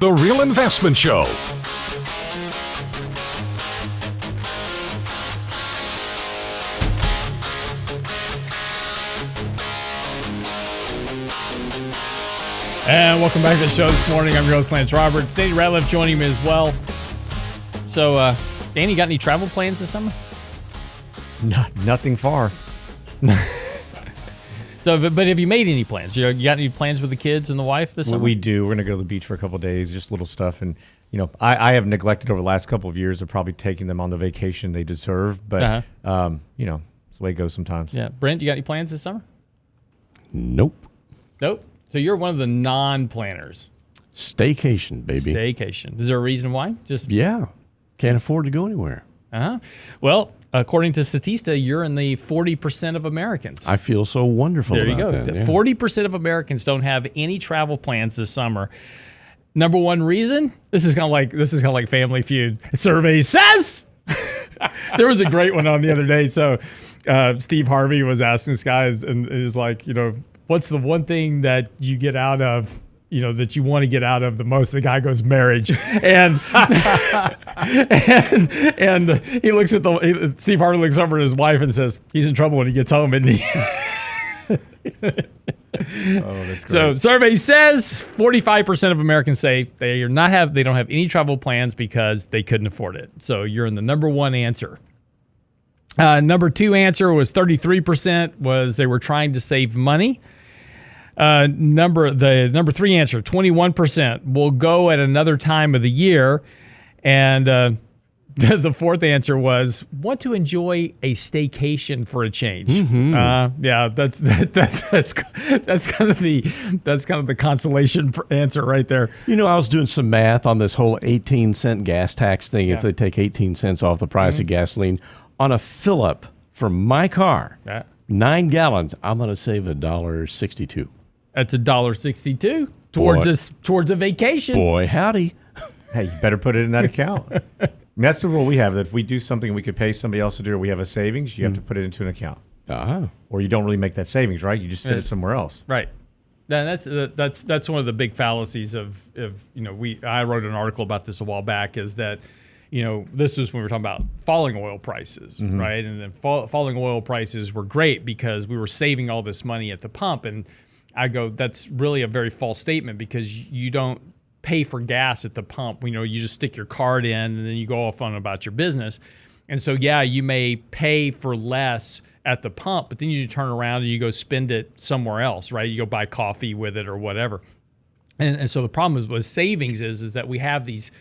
The Real Investment Show. And welcome back to the show this morning. I'm your host, Lance Roberts. Danny Ratliff joining me as well. So, Danny, got any travel plans this summer? Nothing far. So, but have you made any plans? You got any plans with the kids and the wife this summer? We do. We're going to go to the beach for a couple of days, just little stuff. And, I have neglected over the last couple of years of probably taking them on the vacation they deserve. But, it's the way it goes sometimes. Yeah. Brent, you got any plans this summer? Nope. So you're one of the non-planners. Staycation, baby. Staycation. Is there a reason why? Yeah. Can't afford to go anywhere. Well, according to Statista, you're in the 40% of Americans. I feel so wonderful there about you go. that. Yeah. 40% of Americans don't have any travel plans this summer. Number one reason? This is kind of like Family Feud. Survey says. There was a great one on the other day. So Steve Harvey was asking this guy, and it was like, what's the one thing that you get out of, that you want to get out of the most? The guy goes, marriage. And and he looks at Steve Harvey looks over at his wife and says, he's in trouble when he gets home, isn't he? Oh, that's great. So survey says 45% of Americans say they don't have any travel plans because they couldn't afford it. So you're in the number one answer. Number two answer was 33% was they were trying to save money. Number three answer, 21% will go at another time of the year. And the fourth answer was want to enjoy a staycation for a change. Mm-hmm. That's kind of the consolation answer right there. I was doing some math on this whole 18-cent gas tax thing. Yeah. If they take 18 cents off the price of gasoline on a fill-up for my car, 9 gallons, I'm going to save $1.62. That's $1.62 towards a vacation. Boy, howdy. Hey, you better put it in that account. That's the rule we have, that if we do something we could pay somebody else to do, or we have a savings, you have to put it into an account. Or you don't really make that savings, right? You just spend it somewhere else. Right. That's one of the big fallacies of I wrote an article about this a while back, is that this was when we were talking about falling oil prices, right? And then falling oil prices were great because we were saving all this money at the pump. And I go, that's really a very false statement, because you don't pay for gas at the pump. You just stick your card in and then you go off on about your business. And so, you may pay for less at the pump, but then you turn around and you go spend it somewhere else, right? You go buy coffee with it or whatever. And so the problem with savings is that we have these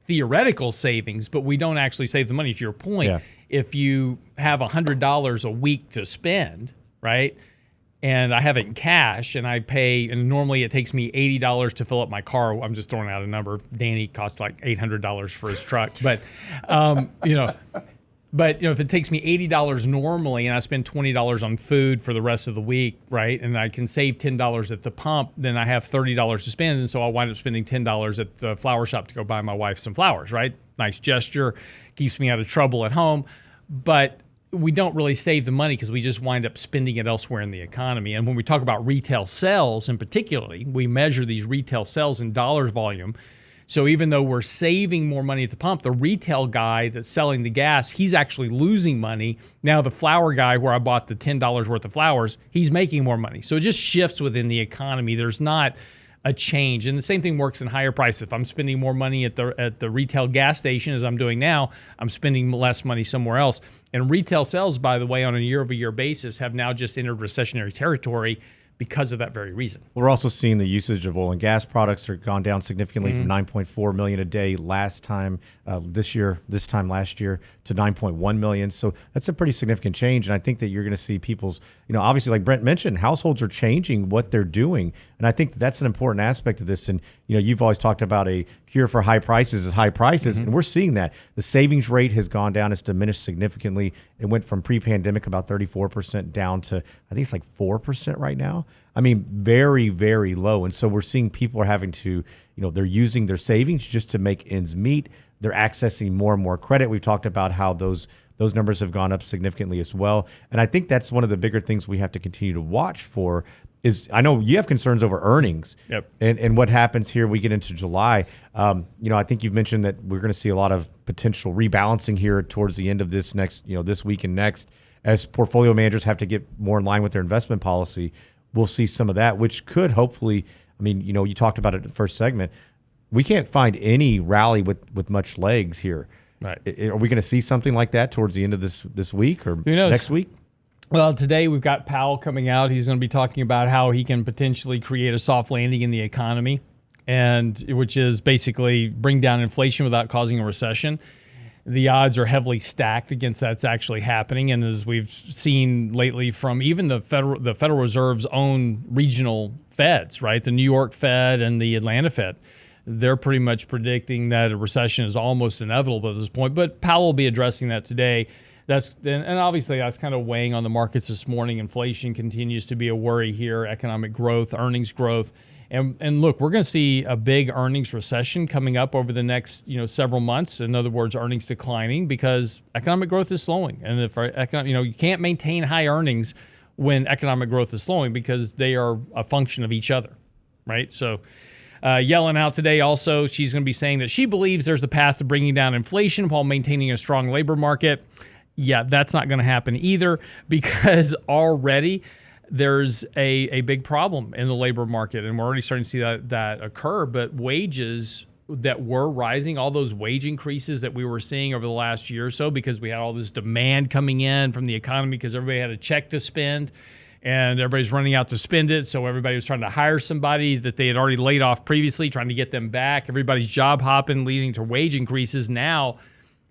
theoretical savings, but we don't actually save the money. To your point, if you have $100 a week to spend, right, and I have it in cash, and I pay, and normally it takes me $80 to fill up my car. I'm just throwing out a number. Danny costs like $800 for his truck, but if it takes me $80 normally, and I spend $20 on food for the rest of the week, right, and I can save $10 at the pump, then I have $30 to spend, and so I'll wind up spending $10 at the flower shop to go buy my wife some flowers, right? Nice gesture, keeps me out of trouble at home, but we don't really save the money because we just wind up spending it elsewhere in the economy. And when we talk about retail sales in particularly, we measure these retail sales in dollar volume. So even though we're saving more money at the pump, the retail guy that's selling the gas, he's actually losing money. Now the flower guy, where I bought the $10 worth of flowers, he's making more money. So it just shifts within the economy. There's not a change. And the same thing works in higher prices. If I'm spending more money at the retail gas station, as I'm doing now, I'm spending less money somewhere else. And retail sales, by the way, on a year-over-year basis have now just entered recessionary territory because of that very reason. We're also seeing the usage of oil and gas products are gone down significantly from 9.4 million a day last time this time last year to 9.1 million. So that's a pretty significant change. And I think that you're going to see people's, obviously, like Brent mentioned, households are changing what they're doing. And I think that's an important aspect of this. And, you've always talked about a cure for high prices is high prices. And we're seeing that. The savings rate has gone down. It's diminished significantly. It went from pre-pandemic about 34% down to, I think it's like 4% right now. I mean, very, very low. And so we're seeing people are having to, they're using their savings just to make ends meet. They're accessing more and more credit. We've talked about how those numbers have gone up significantly as well. And I think that's one of the bigger things we have to continue to watch for is I know you have concerns over earnings. Yep. And what happens here, we get into July. I think you've mentioned that we're going to see a lot of potential rebalancing here towards the end of this this week and next, as portfolio managers have to get more in line with their investment policy. We'll see some of that, which could hopefully, you talked about it in the first segment. We can't find any rally with much legs here. Right. Are we going to see something like that towards the end of this week or Who knows? next week? Well, today we've got Powell coming out. He's going to be talking about how he can potentially create a soft landing in the economy, and which is basically bring down inflation without causing a recession. The odds are heavily stacked against that's actually happening, and as we've seen lately from even the Federal Reserve's own regional Feds, right, the New York Fed and the Atlanta Fed, they're pretty much predicting that a recession is almost inevitable at this point. But Powell will be addressing that today. And obviously that's kind of weighing on the markets this morning. Inflation continues to be a worry here, economic growth, earnings growth. And look, we're going to see a big earnings recession coming up over the next several months. In other words, earnings declining because economic growth is slowing. And if you can't maintain high earnings when economic growth is slowing because they are a function of each other, right? So Yellen out today also, she's going to be saying that she believes there's a path to bringing down inflation while maintaining a strong labor market. Yeah, that's not going to happen either because already there's a big problem in the labor market, and we're already starting to see that occur. But wages that were rising, all those wage increases that we were seeing over the last year or so because we had all this demand coming in from the economy because everybody had a check to spend and everybody's running out to spend it. So everybody was trying to hire somebody that they had already laid off previously, trying to get them back. Everybody's job hopping, leading to wage increases. Now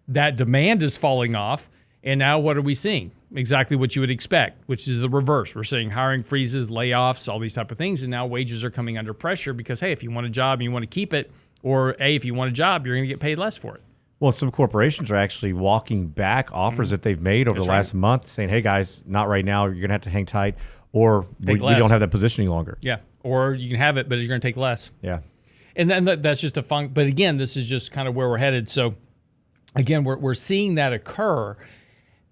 that demand is falling off. And now what are we seeing? Exactly what you would expect, which is the reverse. We're seeing hiring freezes, layoffs, all these type of things. And now wages are coming under pressure because, hey, if you want a job and you want to keep it, or A, if you want a job, you're going to get paid less for it. Well, some corporations are actually walking back offers that they've made over the last month saying, hey, guys, not right now. You're going to have to hang tight or we don't have that position any longer. Yeah. Or you can have it, but you're going to take less. Yeah. And then that's just but again, this is just kind of where we're headed. So again, we're seeing that occur.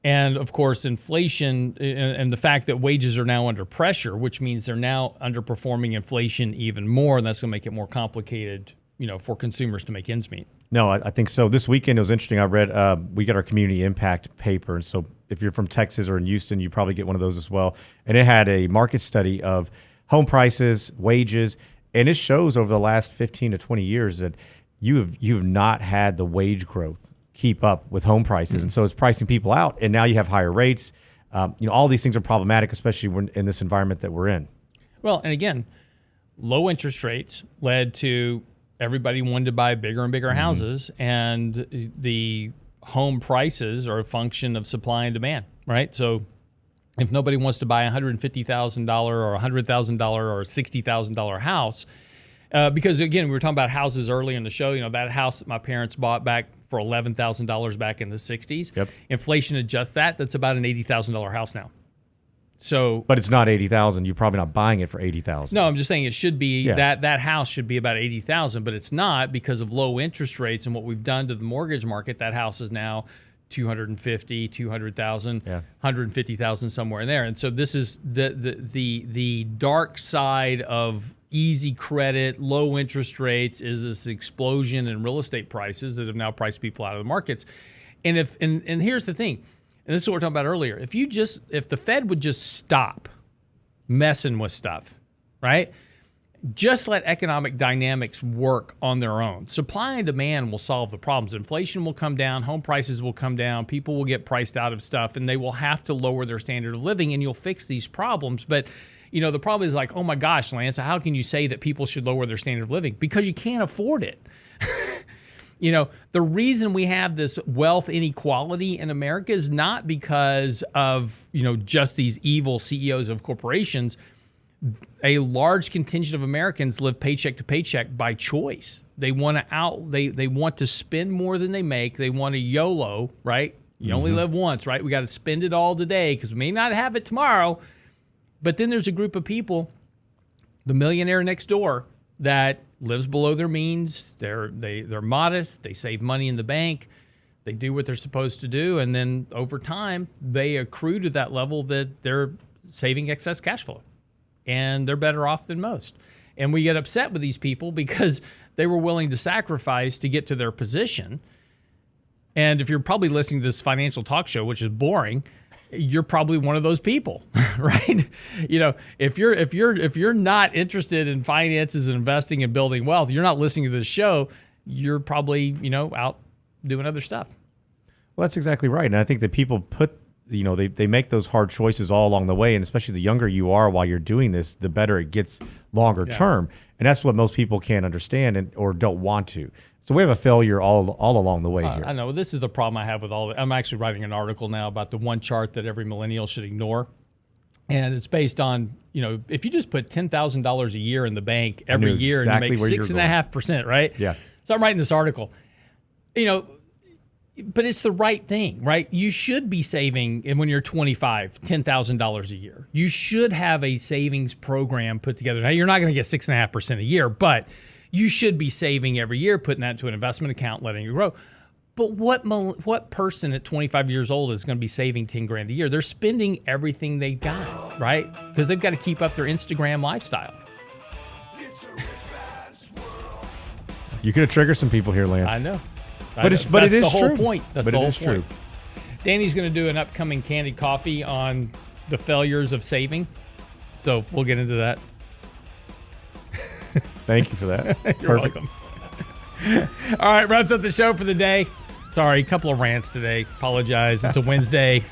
And, of course, inflation and the fact that wages are now under pressure, which means they're now underperforming inflation even more, and that's going to make it more complicated, for consumers to make ends meet. No, I think so. This weekend it was interesting. I read we got our community impact paper, and so if you're from Texas or in Houston, you probably get one of those as well. And it had a market study of home prices, wages, and it shows over the last 15 to 20 years that you've not had the wage growth keep up with home prices. And so it's pricing people out. And now you have higher rates. All these things are problematic, especially when in this environment that we're in. Well, and again, low interest rates led to everybody wanted to buy bigger and bigger houses. And the home prices are a function of supply and demand, right? So if nobody wants to buy a $150,000 or $100,000 or $60,000 house, because, again, we were talking about houses earlier in the show. That house that my parents bought back for $11,000 back in the 60s. Yep. Inflation adjusts that's about an $80,000 house now. So, but it's not $80,000. You're probably not buying it for $80,000. No, I'm just saying it should be that house should be about $80,000, but it's not because of low interest rates and what we've done to the mortgage market. That house is now $250,000, $200,000, $150,000 somewhere in there. And so this is the dark side of easy credit, low interest rates is this explosion in real estate prices that have now priced people out of the markets. And and here's the thing, and this is what we were talking about earlier. If the Fed would just stop messing with stuff, right? Just let economic dynamics work on their own. Supply and demand will solve the problems. Inflation will come down, home prices will come down, people will get priced out of stuff, and they will have to lower their standard of living, and you'll fix these problems. But the problem is like, oh my gosh, Lance, how can you say that people should lower their standard of living? Because you can't afford it. The reason we have this wealth inequality in America is not because of, just these evil CEOs of corporations. A large contingent of Americans live paycheck to paycheck by choice. They want they want to spend more than they make. They want to YOLO, right? You only live once, right? We got to spend it all today because we may not have it tomorrow. But then there's a group of people, the millionaire next door, that lives below their means. They're modest. They save money in the bank. They do what they're supposed to do. And then over time, they accrue to that level that they're saving excess cash flow. and they're better off than most. And we get upset with these people because they were willing to sacrifice to get to their position. And if you're probably listening to this financial talk show, which is boring, you're probably one of those people, right? You know, if you're not interested in finances and investing and building wealth, you're not listening to this show, you're probably, out doing other stuff. Well, that's exactly right. And I think that people they make those hard choices all along the way. And especially the younger you are while you're doing this, the better it gets longer term. And that's what most people can't understand or don't want to. So we have a failure all along the way here. I know. This is the problem I have with all of it. I'm actually writing an article now about the one chart that every millennial should ignore. And it's based on, if you just put $10,000 a year in the bank every year exactly and you make 6.5%, right? Yeah. So I'm writing this article. But it's the right thing, right? You should be saving, and when you're 25, $10,000 a year. You should have a savings program put together. Now, you're not going to get 6.5% a year, but you should be saving every year, putting that into an investment account, letting it grow. But what person at 25 years old is going to be saving 10 grand a year? They're spending everything they got, right? Because they've got to keep up their Instagram lifestyle. You could have triggered some people here, Lance. I know. But it is true. That's the whole point. That's the whole point. True. Danny's going to do an upcoming Candid Coffee on the failures of saving. So we'll get into that. Thank you for that. You're welcome. All right, wraps up the show for the day. Sorry, a couple of rants today. Apologize. It's a Wednesday.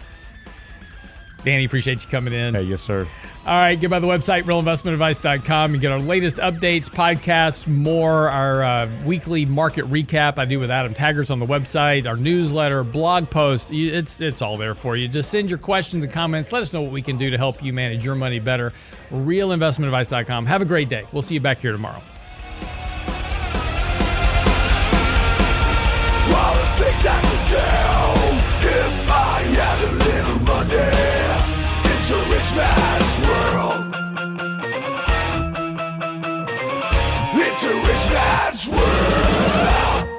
Danny, appreciate you coming in. Hey, yes, sir. All right, get by the website, realinvestmentadvice.com. You get our latest updates, podcasts, more, our weekly market recap I do with Adam Taggart's on the website, our newsletter, blog posts. It's all there for you. Just send your questions and comments. Let us know what we can do to help you manage your money better. realinvestmentadvice.com. Have a great day. We'll see you back here tomorrow. All the things I could do if I had a little money. It's a rich man's world. It's a rich man's world.